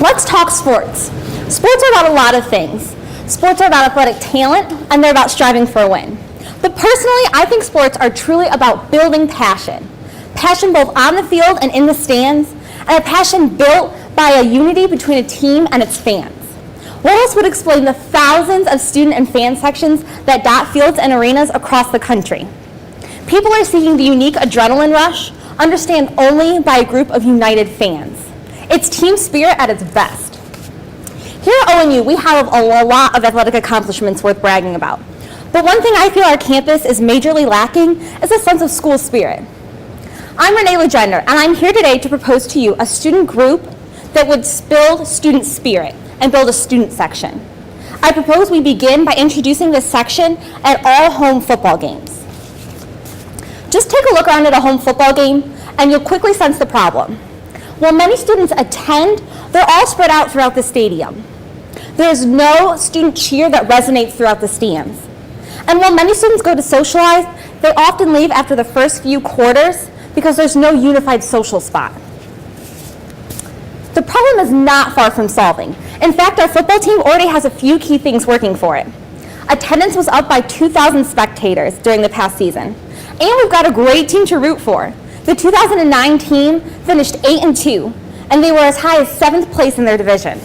let's talk sports. Sports are about a lot of things. Sports are about athletic talent, and they're about striving for a win. But personally, I think sports are truly about building passion. Passion both on the field and in the stands, and a passion built by a unity between a team and its fans. What else would explain the thousands of student and fan sections that dot fields and arenas across the country? People are seeking the unique adrenaline rush, understand only by a group of united fans. It's team spirit at its best. Here at ONU, we have a lot of athletic accomplishments worth bragging about. But one thing I feel our campus is majorly lacking is a sense of school spirit. I'm Renee Legendre, and I'm here today to propose to you a student group that would build student spirit and build a student section. I propose we begin by introducing this section at all home football games. Just take a look around at a home football game, and you'll quickly sense the problem. While many students attend, they're all spread out throughout the stadium. There's no student cheer that resonates throughout the stands. And while many students go to socialize, they often leave after the first few quarters because there's no unified social spot. The problem is not far from solving. In fact, our football team already has a few key things working for it. Attendance was up by 2,000 spectators during the past season. And we've got a great team to root for. The 2009 team finished 8-2, and they were as high as 7th place in their division.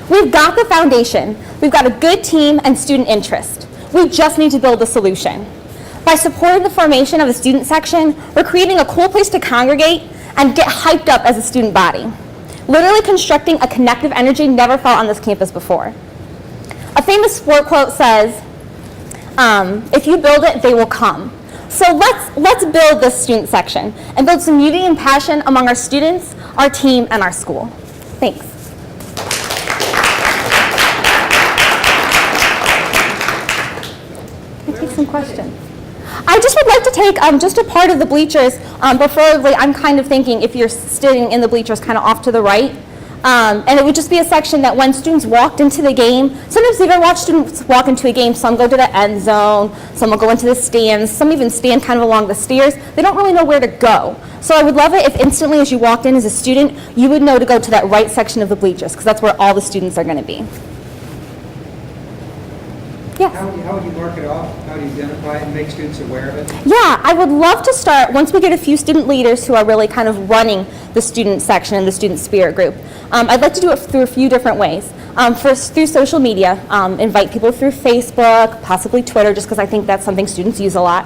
We've got the foundation. We've got a good team and student interest. We just need to build a solution. By supporting the formation of a student section, we're creating a cool place to congregate and get hyped up as a student body. Literally constructing a connective energy never felt on this campus before. A famous sport quote says, if you build it, they will come. So let's build this student section and build some unity and passion among our students, our team, and our school. Thanks. I'll take some questions. I just would like to take just a part of the bleachers, preferably I'm kind of thinking if you're sitting in the bleachers kind of off to the right. And it would just be a section that when students walked into the game, sometimes you've ever watched students walk into a game, some go to the end zone, some will go into the stands, some even stand kind of along the stairs. They don't really know where to go. So I would love it if instantly as you walked in as a student, you would know to go to that right section of the bleachers, because that's where all the students are going to be. Yes. How would you mark it off? How do you identify it and make students aware of it? Yeah, I would love to start, once we get a few student leaders who are really kind of running the student section and the student spirit group, I'd like to do it through a few different ways. First, through social media, invite people through Facebook, possibly Twitter, just because I think that's something students use a lot.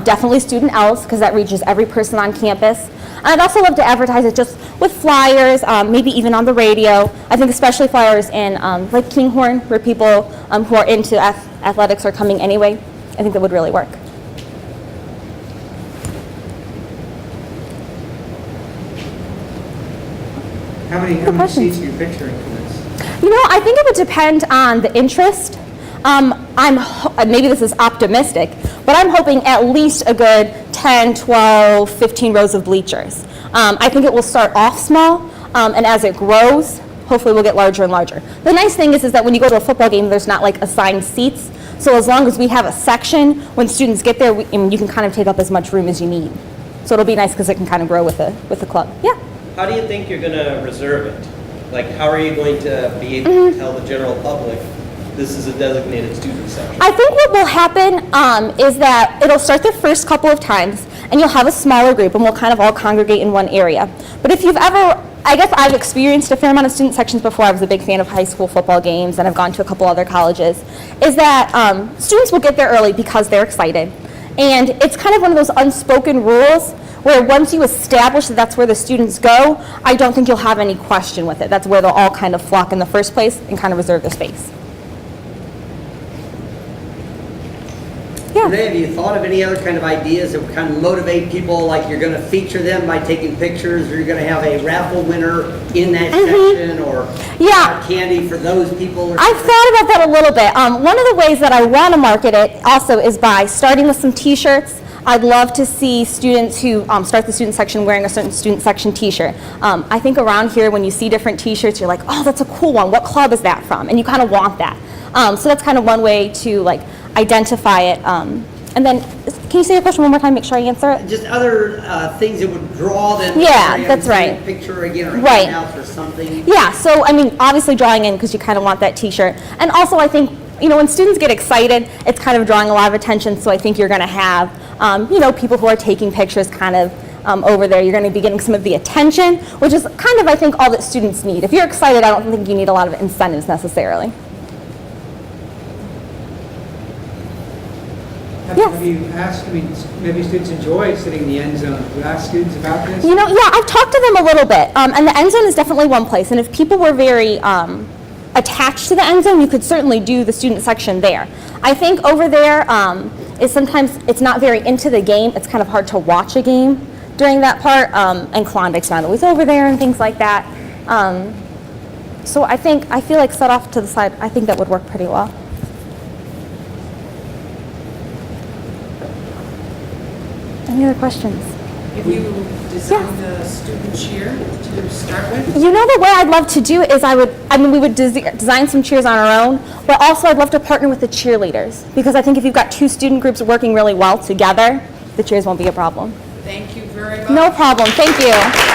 Definitely Student Else, because that reaches every person on campus. And I'd also love to advertise it just with flyers, maybe even on the radio. I think especially flyers in like Kinghorn, where people who are into athletics are coming anyway. I think that would really work. How many seats are you picturing for this? You know, I think it would depend on the interest. Maybe this is optimistic, but I'm hoping at least a good 10, 12, 15 rows of bleachers. I think it will start off small, and as it grows, hopefully we'll get larger and larger. The nice thing is that when you go to a football game, there's not like assigned seats. So as long as we have a section, when students get there, you can kind of take up as much room as you need. So it'll be nice because it can kind of grow with the club. Yeah. How do you think you're going to reserve it? Like, how are you going to be able to tell the general public this is a designated student section? I think what will happen is that it'll start the first couple of times, and you'll have a smaller group, and we'll kind of all congregate in one area. But if you've ever, I guess I've experienced a fair amount of student sections before. I was a big fan of high school football games, and I've gone to a couple other colleges, is that students will get there early because they're excited. And it's kind of one of those unspoken rules where once you establish that that's where the students go, I don't think you'll have any question with it. That's where they'll all kind of flock in the first place and kind of reserve their space. Yeah. Renee, have you thought of any other kind of ideas that would kind of motivate people, like you're going to feature them by taking pictures, or you're going to have a raffle winner in that section, or candy for those people? Or I've thought about that a little bit. One of the ways that I want to market it also is by starting with some t-shirts. I'd love to see students who start the student section wearing a certain student section t-shirt. I think around here when you see different t-shirts, you're like, oh, that's a cool one. What club is that from? And you kind of want that. So that's kind of one way to like identify it. And then Can you say your question one more time, make sure I answer it? Just other things that would draw them. Yeah, to that's see a right. Picture again or Right. handouts or something. Yeah, so I mean, obviously drawing in because you kind of want that t-shirt. And also I think, you know, when students get excited, it's kind of drawing a lot of attention, so I think you're going to have, you know, people who are taking pictures kind of over there. You're going to be getting some of the attention, which is kind of, I think, all that students need. If you're excited, I don't think you need a lot of incentives necessarily. Yes. Have you asked, I mean, maybe students enjoy sitting in the end zone. Have you asked students about this? You know, yeah, I've talked to them a little bit, and the end zone is definitely one place, and if people were very attached to the end zone, you could certainly do the student section there. I think over there is sometimes it's not very into the game. It's kind of hard to watch a game during that part, and Klondike's not always over there and things like that. So I feel like set off to the side, I think that would work pretty well. Any other questions? Have you designed the student cheer to start with? You know, the way I'd love to do it is we would design some cheers on our own, but also I'd love to partner with the cheerleaders, because I think if you've got two student groups working really well together, the cheers won't be a problem. Thank you very much. No problem. Thank you.